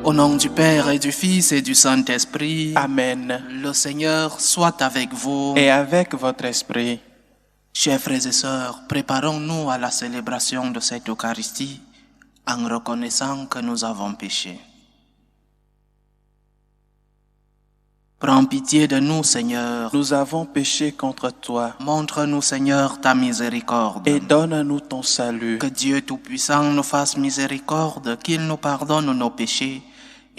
Au nom du Père et du Fils et du Saint-Esprit. Amen. Le Seigneur soit avec vous. Et avec votre esprit. Chers frères et sœurs, préparons-nous à la célébration de cette Eucharistie en reconnaissant que nous avons péché. Prends pitié de nous, Seigneur. Nous avons péché contre toi. Montre-nous, Seigneur, ta miséricorde. Et donne-nous ton salut. Que Dieu Tout-Puissant nous fasse miséricorde, qu'il nous pardonne nos péchés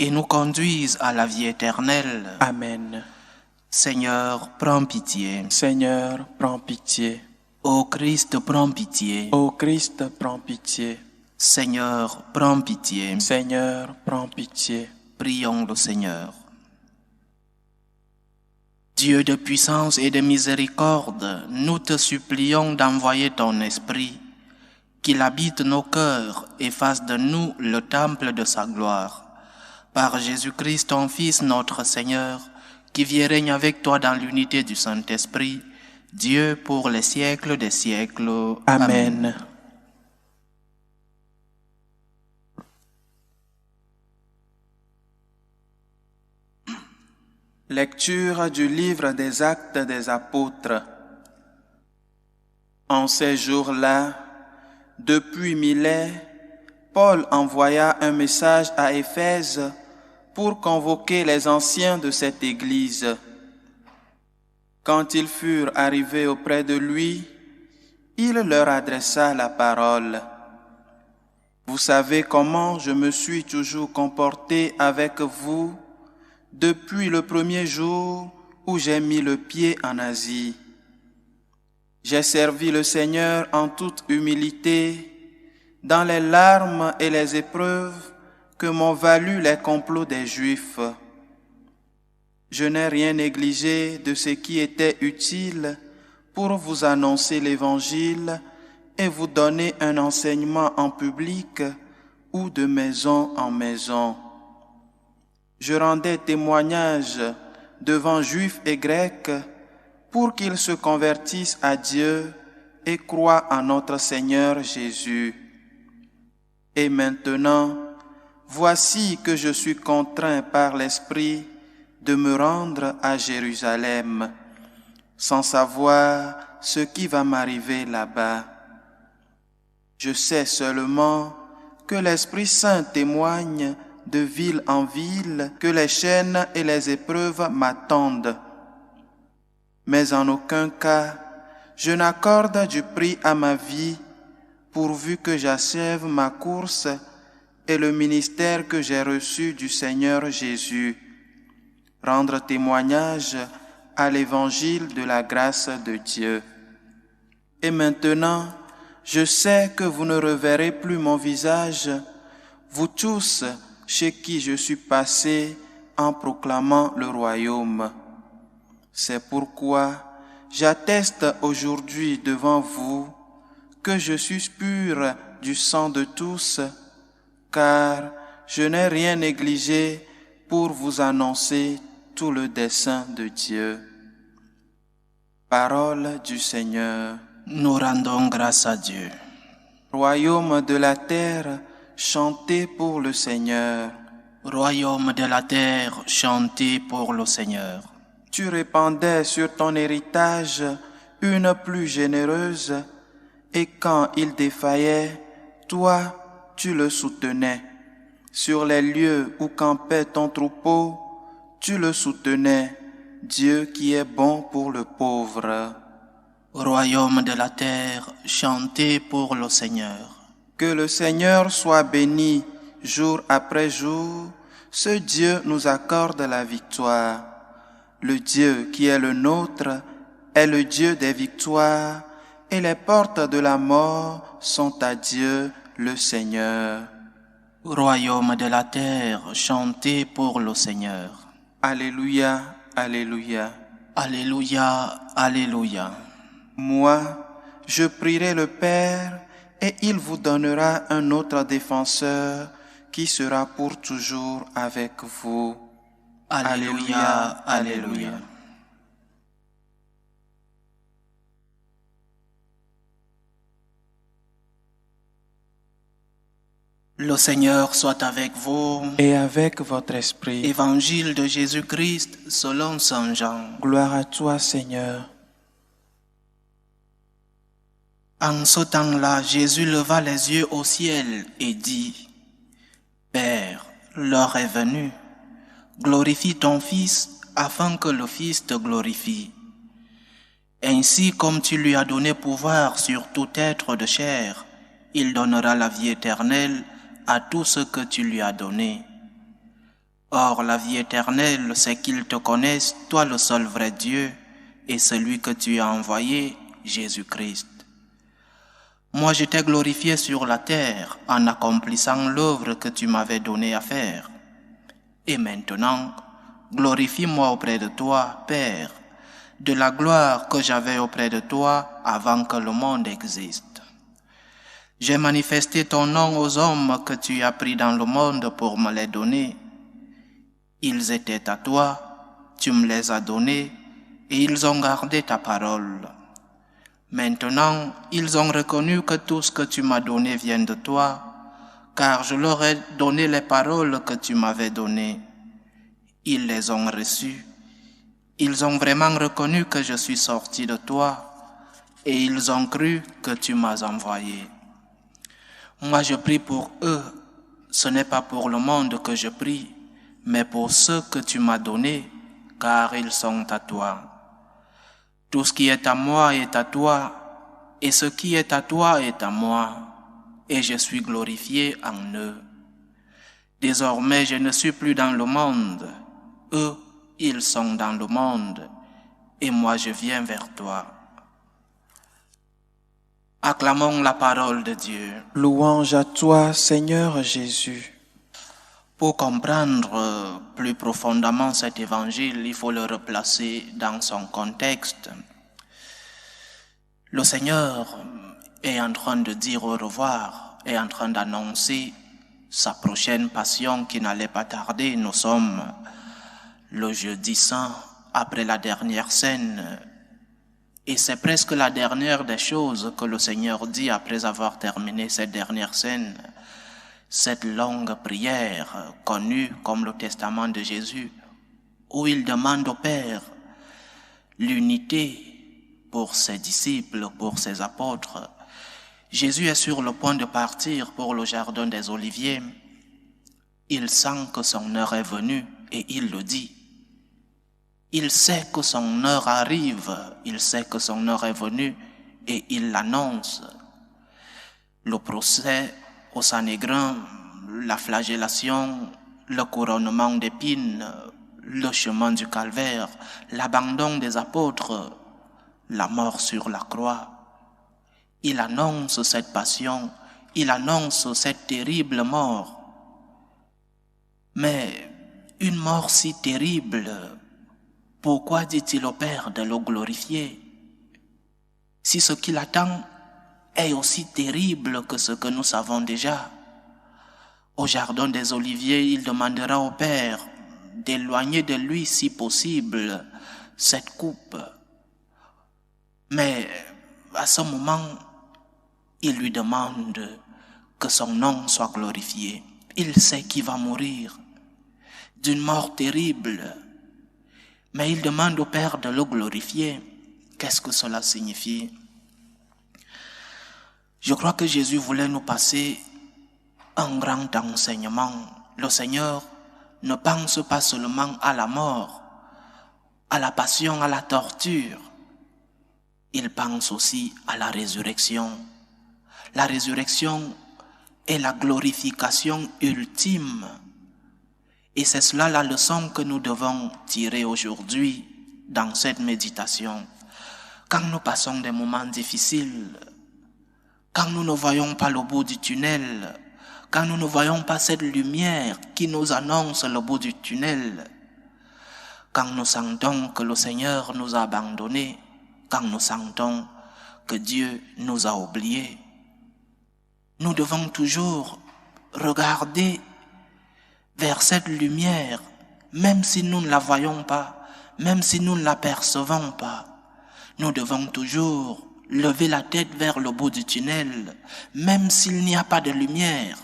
et nous conduise à la vie éternelle. Amen. Seigneur, prends pitié. Seigneur, prends pitié. Ô Christ, prends pitié. Ô Christ, prends pitié. Seigneur, prends pitié. Seigneur, prends pitié. Prions le Seigneur. Dieu de puissance et de miséricorde, nous te supplions d'envoyer ton Esprit, qu'il habite nos cœurs et fasse de nous le temple de sa gloire. Par Jésus-Christ, ton Fils, notre Seigneur, qui vit et règne avec toi dans l'unité du Saint-Esprit, Dieu pour les siècles des siècles. Amen. Lecture du livre des Actes des Apôtres. En ces jours-là, depuis Milet, Paul envoya un message à Éphèse pour convoquer les anciens de cette église. Quand ils furent arrivés auprès de lui, il leur adressa la parole. Vous savez comment je me suis toujours comporté avec vous depuis le premier jour où j'ai mis le pied en Asie. J'ai servi le Seigneur en toute humilité, dans les larmes et les épreuves que m'ont valu les complots des Juifs. Je n'ai rien négligé de ce qui était utile pour vous annoncer l'Évangile et vous donner un enseignement en public ou de maison en maison. Je rendais témoignage devant Juifs et Grecs pour qu'ils se convertissent à Dieu et croient en notre Seigneur Jésus. Et maintenant, voici que je suis contraint par l'Esprit de me rendre à Jérusalem, sans savoir ce qui va m'arriver là-bas. Je sais seulement que l'Esprit Saint témoigne de ville en ville que les chaînes et les épreuves m'attendent. Mais en aucun cas, je n'accorde du prix à ma vie, pourvu que j'achève ma course et le ministère que j'ai reçu du Seigneur Jésus, rendre témoignage à l'évangile de la grâce de Dieu. Et maintenant, je sais que vous ne reverrez plus mon visage, vous tous chez qui je suis passé en proclamant le royaume. C'est pourquoi j'atteste aujourd'hui devant vous que je suis pur du sang de tous, car je n'ai rien négligé pour vous annoncer tout le dessein de Dieu. Parole du Seigneur. Nous rendons grâce à Dieu. Royaume de la terre, chantez pour le Seigneur. Royaume de la terre, chantez pour le Seigneur. Tu répandais sur ton héritage une pluie généreuse, et quand il défaillait, toi, tu le soutenais. Sur les lieux où campait ton troupeau, tu le soutenais, Dieu qui est bon pour le pauvre. Royaume de la terre, chantez pour le Seigneur. Que le Seigneur soit béni jour après jour, ce Dieu nous accorde la victoire. Le Dieu qui est le nôtre est le Dieu des victoires, et les portes de la mort sont à Dieu le Seigneur. Royaume de la terre, chantez pour le Seigneur. Alléluia, Alléluia. Alléluia, Alléluia. Moi, je prierai le Père, et il vous donnera un autre défenseur qui sera pour toujours avec vous. Alléluia, Alléluia. Le Seigneur soit avec vous. et avec votre esprit. Évangile de Jésus-Christ selon Saint Jean. Gloire à toi, Seigneur. En ce temps-là, Jésus leva les yeux au ciel et dit, « Père, l'heure est venue. Glorifie ton Fils afin que le Fils te glorifie. Ainsi comme tu lui as donné pouvoir sur tout être de chair, il donnera la vie éternelle à tout ce que tu lui as donné. Or, la vie éternelle, c'est qu'ils te connaissent, toi le seul vrai Dieu, et celui que tu as envoyé, Jésus-Christ. Moi, je t'ai glorifié sur la terre en accomplissant l'œuvre que tu m'avais donnée à faire. Et maintenant, glorifie-moi auprès de toi, Père, de la gloire que j'avais auprès de toi avant que le monde existe. J'ai manifesté ton nom aux hommes que tu as pris dans le monde pour me les donner. Ils étaient à toi, tu me les as donnés, et ils ont gardé ta parole. Maintenant, ils ont reconnu que tout ce que tu m'as donné vient de toi, car je leur ai donné les paroles que tu m'avais données. Ils les ont reçues. Ils ont vraiment reconnu que je suis sorti de toi, et ils ont cru que tu m'as envoyé. Moi, je prie pour eux. Ce n'est pas pour le monde que je prie, mais pour ceux que tu m'as donnés, car ils sont à toi. Tout ce qui est à moi est à toi, et ce qui est à toi est à moi, et je suis glorifié en eux. Désormais, je ne suis plus dans le monde. Eux, ils sont dans le monde, et moi je viens vers toi. Acclamons la parole de Dieu. Louange à toi, Seigneur Jésus. Pour comprendre plus profondément cet évangile, il faut le replacer dans son contexte. Le Seigneur est en train de dire au revoir, est en train d'annoncer sa prochaine passion qui n'allait pas tarder. Nous sommes le jeudi saint après la dernière scène. Et c'est presque la dernière des choses que le Seigneur dit après avoir terminé cette dernière scène. Cette longue prière connue comme le testament de Jésus, où il demande au Père l'unité pour ses disciples, pour ses apôtres. Jésus est sur le point de partir pour le jardin des Oliviers. Il sent que son heure est venue et il le dit. Il sait que son heure arrive, il sait que son heure est venue et il l'annonce. Le procès au Sanhédrin, la flagellation, le couronnement d'épines, le chemin du calvaire, l'abandon des apôtres, la mort sur la croix. Il annonce cette passion, il annonce cette terrible mort. Mais une mort si terrible, pourquoi dit-il au Père de le glorifier? Si ce qui l'attend est aussi terrible que ce que nous savons déjà. Au jardin des Oliviers, il demandera au Père d'éloigner de lui, si possible, cette coupe. Mais à ce moment, il lui demande que son nom soit glorifié. Il sait qu'il va mourir d'une mort terrible. Mais il demande au Père de le glorifier. Qu'est-ce que cela signifie? Je crois que Jésus voulait nous passer un grand enseignement. Le Seigneur ne pense pas seulement à la mort, à la passion, à la torture. Il pense aussi à la résurrection. La résurrection est la glorification ultime. Et c'est cela la leçon que nous devons tirer aujourd'hui dans cette méditation. Quand nous passons des moments difficiles, quand nous ne voyons pas le bout du tunnel, quand nous ne voyons pas cette lumière qui nous annonce le bout du tunnel, quand nous sentons que le Seigneur nous a abandonnés, quand nous sentons que Dieu nous a oubliés, nous devons toujours regarder vers cette lumière, même si nous ne la voyons pas, même si nous ne l'apercevons pas. Nous devons toujours lever la tête vers le bout du tunnel, même s'il n'y a pas de lumière,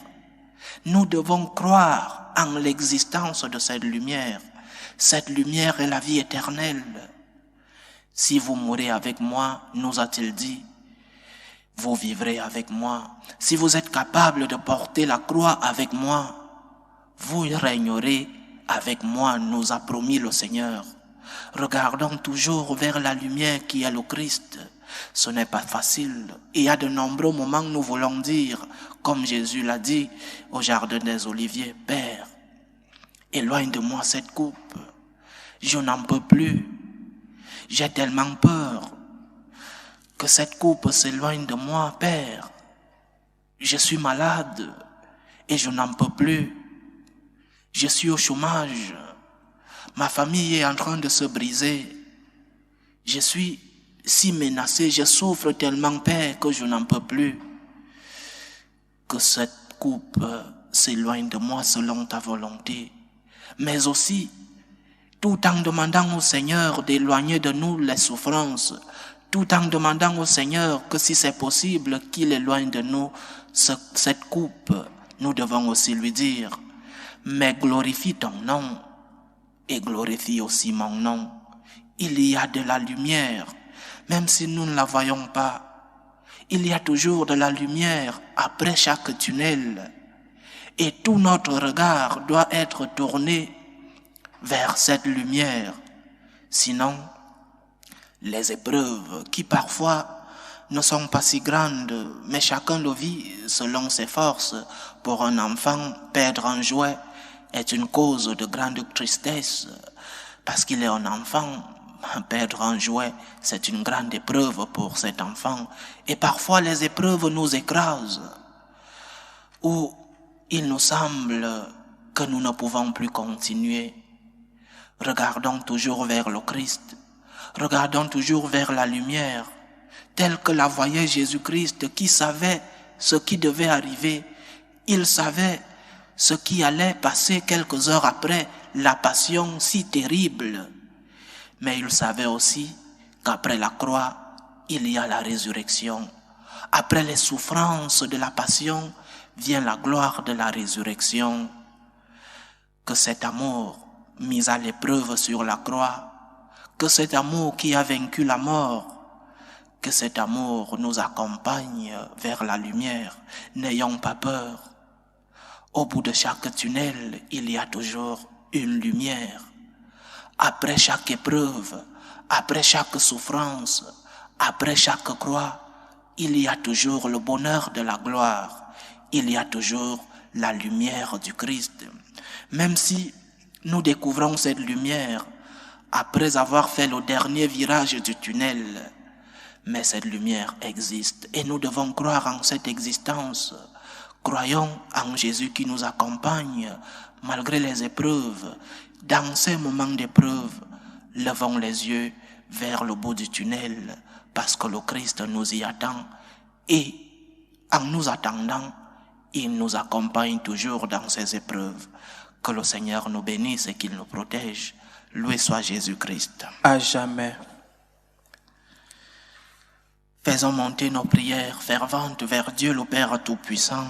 Nous devons croire en l'existence de cette lumière. Cette lumière est la vie éternelle. Si vous mourrez avec moi, nous a-t-il dit, vous vivrez avec moi. Si vous êtes capable de porter la croix avec moi, vous régnerez avec moi, nous a promis le Seigneur. Regardons toujours vers la lumière qui est le Christ. Ce n'est pas facile. Il y a de nombreux moments où nous voulons dire, comme Jésus l'a dit au jardin des Oliviers, Père, éloigne de moi cette coupe. Je n'en peux plus. J'ai tellement peur que cette coupe s'éloigne de moi, Père. Je suis malade et je n'en peux plus. Je suis au chômage. Ma famille est en train de se briser. Je suis si menacé, je souffre tellement, Père, que je n'en peux plus. Que cette coupe s'éloigne de moi selon ta volonté. Mais aussi, tout en demandant au Seigneur d'éloigner de nous les souffrances, tout en demandant au Seigneur que si c'est possible qu'il éloigne de nous cette coupe, nous devons aussi lui dire, mais glorifie ton nom et glorifie aussi mon nom. Il y a de la lumière, même si nous ne la voyons pas. Il y a toujours de la lumière après chaque tunnel. Et tout notre regard doit être tourné vers cette lumière. Sinon, les épreuves qui parfois ne sont pas si grandes, mais chacun le vit selon ses forces. Pour un enfant, perdre un jouet est une cause de grande tristesse parce qu'il est un enfant. Perdre un jouet, c'est une grande épreuve pour cet enfant. Et parfois, les épreuves nous écrasent, où il nous semble que nous ne pouvons plus continuer. Regardons toujours vers le Christ. Regardons toujours vers la lumière, telle que la voyait Jésus-Christ, qui savait ce qui devait arriver. Il savait ce qui allait passer quelques heures après la passion si terrible. Mais il savait aussi qu'après la croix, il y a la résurrection. Après les souffrances de la passion, vient la gloire de la résurrection. Que cet amour mis à l'épreuve sur la croix, que cet amour qui a vaincu la mort, que cet amour nous accompagne vers la lumière. N'ayons pas peur. Au bout de chaque tunnel, il y a toujours une lumière. Après chaque épreuve, après chaque souffrance, après chaque croix, il y a toujours le bonheur de la gloire. Il y a toujours la lumière du Christ. Même si nous découvrons cette lumière après avoir fait le dernier virage du tunnel, mais cette lumière existe et nous devons croire en cette existence. Croyons en Jésus qui nous accompagne malgré les épreuves. Dans ces moments d'épreuve, levons les yeux vers le bout du tunnel parce que le Christ nous y attend et en nous attendant, il nous accompagne toujours dans ces épreuves. Que le Seigneur nous bénisse et qu'il nous protège. Loué soit Jésus-Christ. À jamais. Faisons monter nos prières ferventes vers Dieu le Père Tout-Puissant.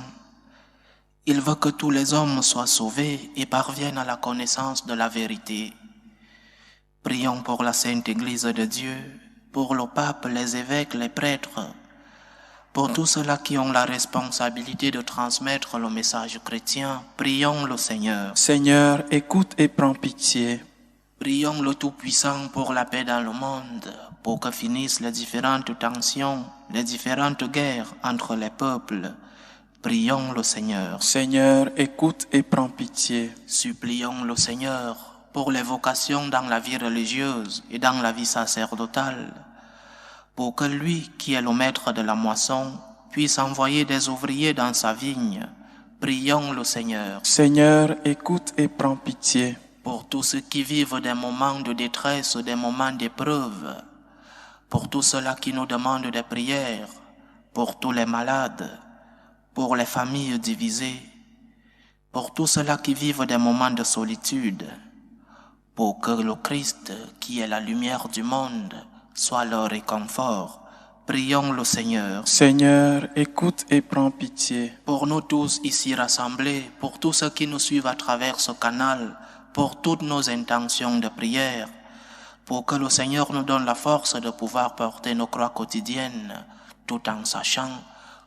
Il veut que tous les hommes soient sauvés et parviennent à la connaissance de la vérité. Prions pour la Sainte Église de Dieu, pour le pape, les évêques, les prêtres, pour tous ceux-là qui ont la responsabilité de transmettre le message chrétien. Prions le Seigneur. Seigneur, écoute et prends pitié. Prions le Tout-Puissant pour la paix dans le monde, pour que finissent les différentes tensions, les différentes guerres entre les peuples. Prions le Seigneur. Seigneur, écoute et prends pitié. Supplions le Seigneur pour les vocations dans la vie religieuse et dans la vie sacerdotale, pour que lui, qui est le maître de la moisson, puisse envoyer des ouvriers dans sa vigne. Prions le Seigneur. Seigneur, écoute et prends pitié. Pour tous ceux qui vivent des moments de détresse, des moments d'épreuve, pour tous ceux-là qui nous demandent des prières, pour tous les malades, pour les familles divisées, pour tous ceux-là qui vivent des moments de solitude, pour que le Christ, qui est la lumière du monde, soit leur réconfort. Prions le Seigneur. Seigneur, écoute et prends pitié. Pour nous tous ici rassemblés, pour tous ceux qui nous suivent à travers ce canal, pour toutes nos intentions de prière, pour que le Seigneur nous donne la force de pouvoir porter nos croix quotidiennes, tout en sachant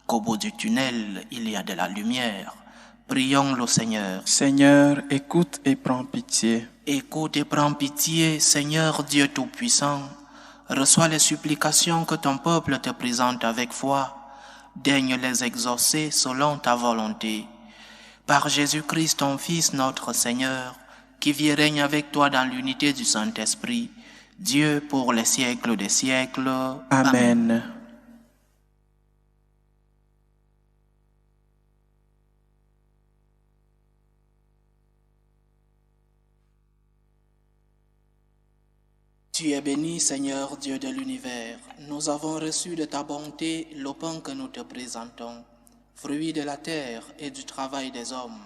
qu'au bout du tunnel, il y a de la lumière. Prions le Seigneur. Seigneur, écoute et prends pitié. Écoute et prends pitié, Seigneur Dieu Tout-Puissant. Reçois les supplications que ton peuple te présente avec foi. Daigne les exaucer selon ta volonté. Par Jésus-Christ, ton Fils, notre Seigneur, qui vit et règne avec toi dans l'unité du Saint-Esprit, Dieu pour les siècles des siècles. Amen. Tu es béni, Seigneur Dieu de l'univers. Nous avons reçu de ta bonté le pain que nous te présentons, fruit de la terre et du travail des hommes.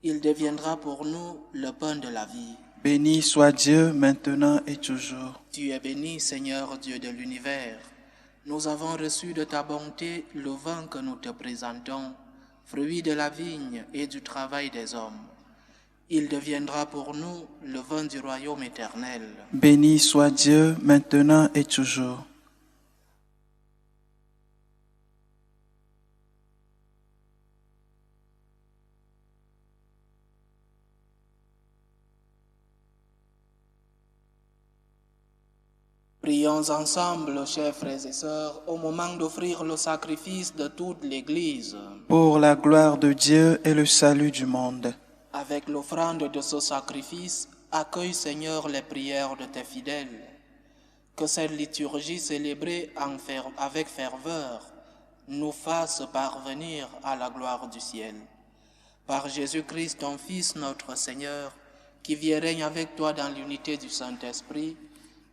Il deviendra pour nous le pain de la vie. Béni soit Dieu maintenant et toujours. Tu es béni, Seigneur Dieu de l'univers. Nous avons reçu de ta bonté le vin que nous te présentons, fruit de la vigne et du travail des hommes. Il deviendra pour nous le vin du royaume éternel. Béni soit Dieu maintenant et toujours. Prions ensemble, chers frères et sœurs, au moment d'offrir le sacrifice de toute l'Église. Pour la gloire de Dieu et le salut du monde. Avec l'offrande de ce sacrifice, accueille, Seigneur, les prières de tes fidèles. Que cette liturgie célébrée avec ferveur nous fasse parvenir à la gloire du ciel. Par Jésus-Christ, ton Fils, notre Seigneur, qui vit et règne avec toi dans l'unité du Saint-Esprit,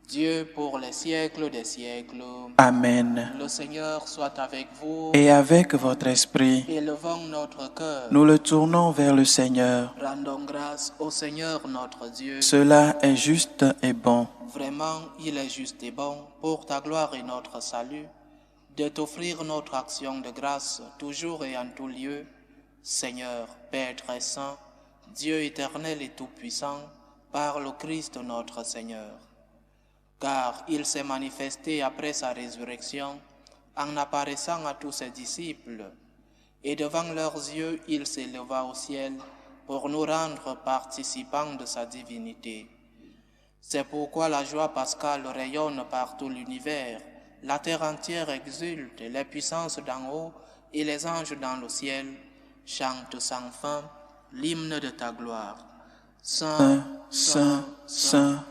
Dieu pour les siècles des siècles. Amen. Le Seigneur soit avec vous. Et avec votre esprit, Élevons notre cœur. nous le tournons vers le Seigneur. Rendons grâce au Seigneur notre Dieu. Cela est juste et bon. Vraiment, il est juste et bon, pour ta gloire et notre salut, de t'offrir notre action de grâce, toujours et en tout lieu. Seigneur, Père très saint, Dieu éternel et tout-puissant, par le Christ notre Seigneur. Car il s'est manifesté après sa résurrection, en apparaissant à tous ses disciples, et devant leurs yeux, il s'éleva au ciel pour nous rendre participants de sa divinité. C'est pourquoi la joie pascale rayonne par tout l'univers, la terre entière exulte, les puissances d'en haut et les anges dans le ciel chantent sans fin l'hymne de ta gloire. Saint, Saint, Saint,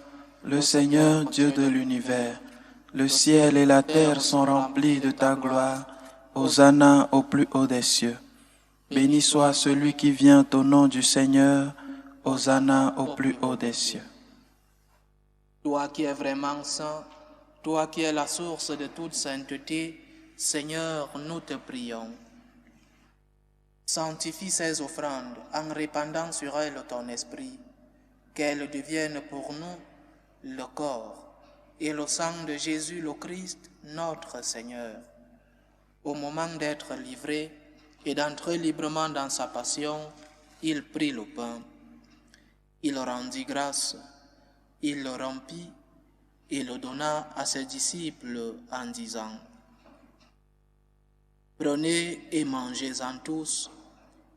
le Seigneur Dieu de l'univers, le ciel et la terre sont remplis de ta gloire. Hosanna au plus haut des cieux. Béni soit celui qui vient au nom du Seigneur. Hosanna au plus haut des cieux. Toi qui es vraiment saint, toi qui es la source de toute sainteté, Seigneur, nous te prions. Sanctifie ces offrandes en répandant sur elles ton esprit, qu'elles deviennent pour nous le corps et le sang de Jésus le Christ, notre Seigneur. Au moment d'être livré et d'entrer librement dans sa passion, il prit le pain. Il rendit grâce, il le rompit et le donna à ses disciples en disant : « Prenez et mangez-en tous,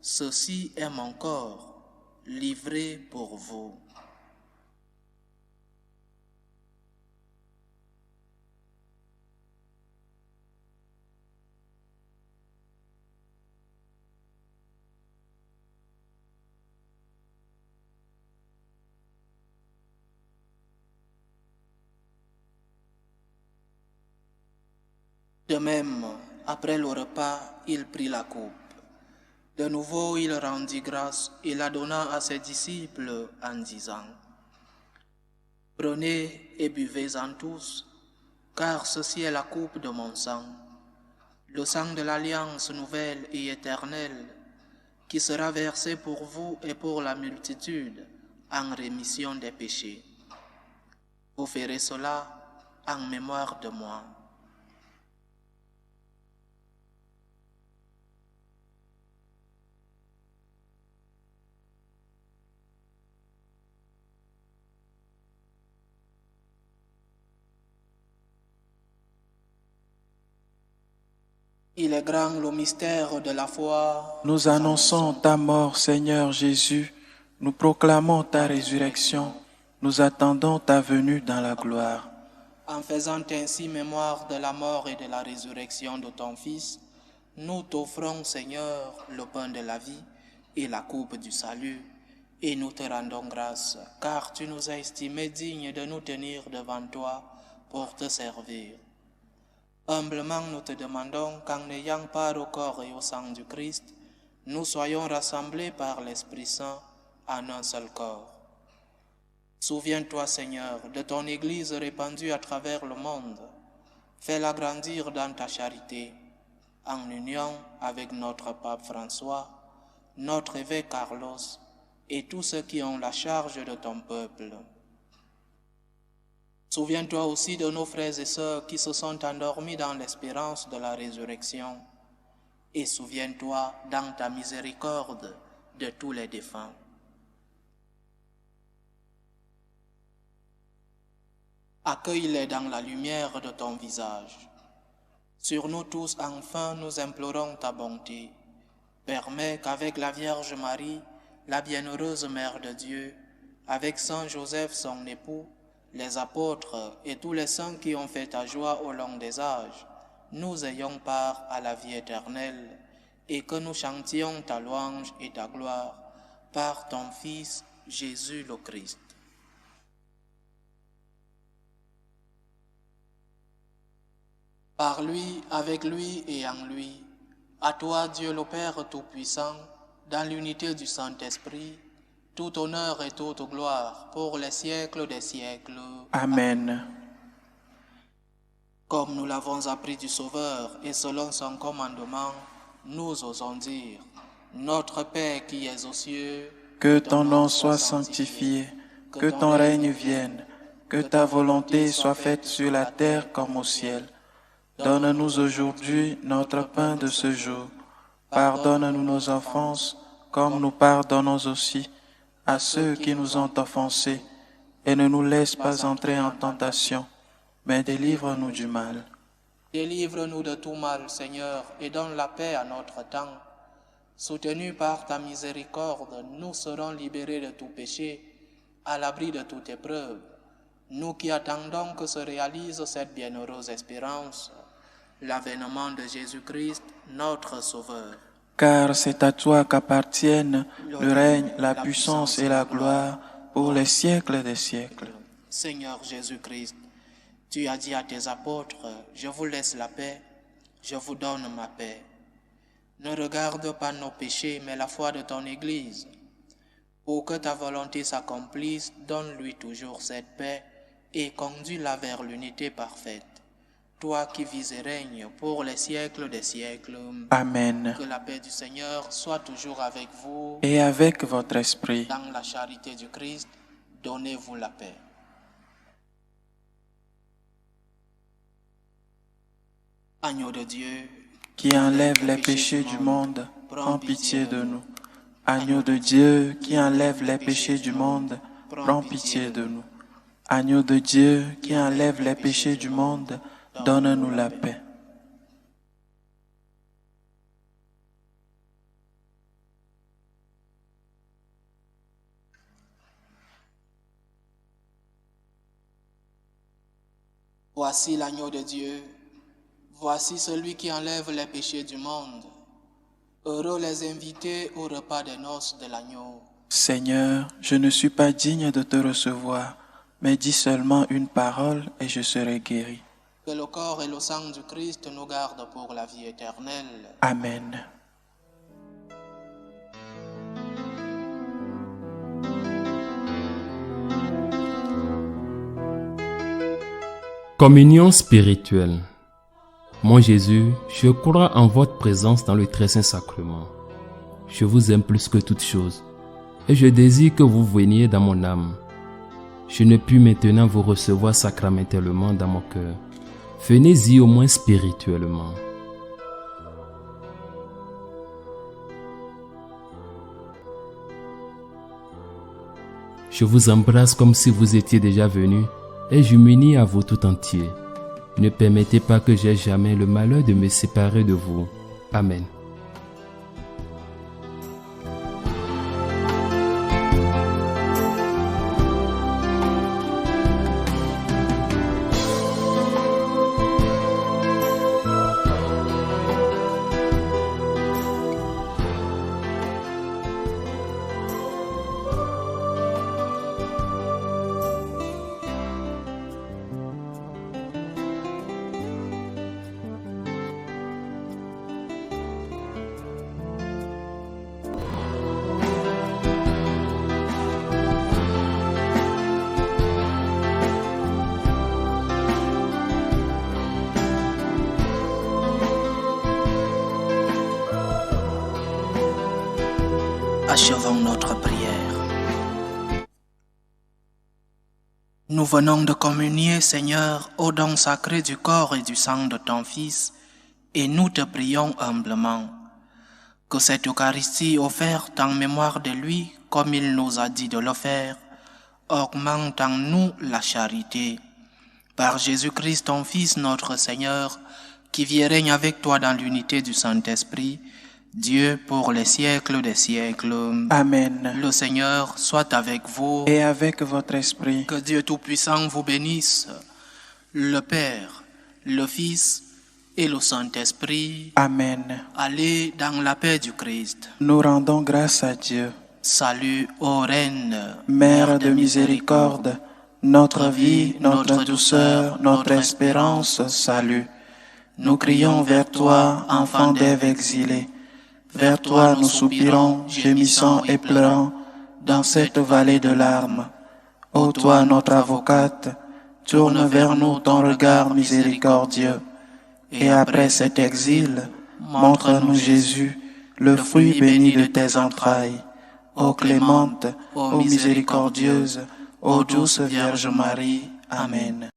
ceci est mon corps, livré pour vous. » De même, après le repas, il prit la coupe. De nouveau, il rendit grâce et la donna à ses disciples en disant : « Prenez et buvez-en tous, car ceci est la coupe de mon sang, le sang de l'alliance nouvelle et éternelle, qui sera versé pour vous et pour la multitude en rémission des péchés. Vous ferez cela en mémoire de moi. » Il est grand le mystère de la foi. Nous annonçons ta mort, Seigneur Jésus. Nous proclamons ta résurrection. Nous attendons ta venue dans la gloire. En faisant ainsi mémoire de la mort et de la résurrection de ton Fils, nous t'offrons, Seigneur, le pain de la vie et la coupe du salut, et nous te rendons grâce, car tu nous as estimés dignes de nous tenir devant toi pour te servir. Humblement, nous te demandons qu'en ayant part au corps et au sang du Christ, nous soyons rassemblés par l'Esprit Saint en un seul corps. Souviens-toi, Seigneur, de ton Église répandue à travers le monde. Fais-la grandir dans ta charité, en union avec notre pape François, notre évêque Carlos et tous ceux qui ont la charge de ton peuple. Souviens-toi aussi de nos frères et sœurs qui se sont endormis dans l'espérance de la résurrection. Et souviens-toi dans ta miséricorde de tous les défunts. Accueille-les dans la lumière de ton visage. Sur nous tous, enfin, nous implorons ta bonté. Permets qu'avec la Vierge Marie, la bienheureuse Mère de Dieu, avec Saint Joseph, son époux, les apôtres et tous les saints qui ont fait ta joie au long des âges, nous ayons part à la vie éternelle et que nous chantions ta louange et ta gloire par ton Fils Jésus le Christ. Par lui, avec lui et en lui, à toi Dieu le Père Tout-Puissant, dans l'unité du Saint-Esprit, tout honneur et toute gloire pour les siècles des siècles. Amen. Comme nous l'avons appris du Sauveur et selon son commandement, nous osons dire, Notre Père qui es aux cieux, que ton nom soit sanctifié, que ton règne vienne, que ta volonté soit faite sur la terre comme au ciel. Donne-nous aujourd'hui notre pain de ce jour. Pardonne-nous nos offenses, comme nous pardonnons aussi à ceux qui nous ont offensés, et ne nous laisse pas entrer en tentation, mais délivre-nous du mal. Délivre-nous de tout mal, Seigneur, et donne la paix à notre temps. Soutenus par ta miséricorde, nous serons libérés de tout péché, à l'abri de toute épreuve. Nous qui attendons que se réalise cette bienheureuse espérance, l'avènement de Jésus-Christ, notre Sauveur. Car c'est à toi qu'appartiennent le règne, la puissance et la gloire pour les siècles des siècles. Seigneur Jésus-Christ, tu as dit à tes apôtres, je vous laisse la paix, je vous donne ma paix. Ne regarde pas nos péchés, mais la foi de ton Église. Pour que ta volonté s'accomplisse, donne-lui toujours cette paix et conduis-la vers l'unité parfaite. Toi qui vis et règnes pour les siècles des siècles. Amen. Que la paix du Seigneur soit toujours avec vous. Et avec votre esprit. Dans la charité du Christ, donnez-vous la paix. Agneau de Dieu, qui enlève les péchés du monde, prends pitié de nous. Agneau de Dieu, qui enlève les péchés du monde, prends pitié de nous. Agneau de Dieu, qui enlève les péchés du monde, donne-nous la paix. Voici l'agneau de Dieu, voici celui qui enlève les péchés du monde. Heureux les invités au repas des noces de l'agneau. Seigneur, je ne suis pas digne de te recevoir, mais dis seulement une parole et je serai guéri. Que le corps et le sang du Christ nous gardent pour la vie éternelle. Amen. Communion spirituelle. Mon Jésus, je crois en votre présence dans le très saint sacrement. Je vous aime plus que toute chose, et je désire que vous veniez dans mon âme. Je ne puis maintenant vous recevoir sacramentellement dans mon cœur. Venez-y au moins spirituellement. Je vous embrasse comme si vous étiez déjà venu et je m'unis à vous tout entier. Ne permettez pas que j'aie jamais le malheur de me séparer de vous. Amen. Achevons notre prière. Nous venons de communier, Seigneur, au don sacré du corps et du sang de ton Fils, et nous te prions humblement que cette Eucharistie offerte en mémoire de lui, comme il nous a dit de le faire, augmente en nous la charité. Par Jésus-Christ, ton Fils, notre Seigneur, qui vit et règne avec toi dans l'unité du Saint-Esprit, Dieu pour les siècles des siècles. Amen. Le Seigneur soit avec vous. Et avec votre esprit. Que Dieu Tout-Puissant vous bénisse, le Père, le Fils et le Saint-Esprit. Amen. Allez dans la paix du Christ. Nous rendons grâce à Dieu. Salut, ô Reine, Mère de miséricorde, notre vie, notre douceur, notre espérance, salut. Nous crions vers toi, enfant d'Ève exilée. Vers toi nous soupirons, gémissant et pleurant, dans cette vallée de larmes. Ô toi, notre avocate, tourne vers nous ton regard miséricordieux. Et après cet exil, montre-nous Jésus, le fruit béni de tes entrailles. Ô clémente, ô miséricordieuse, ô douce Vierge Marie. Amen.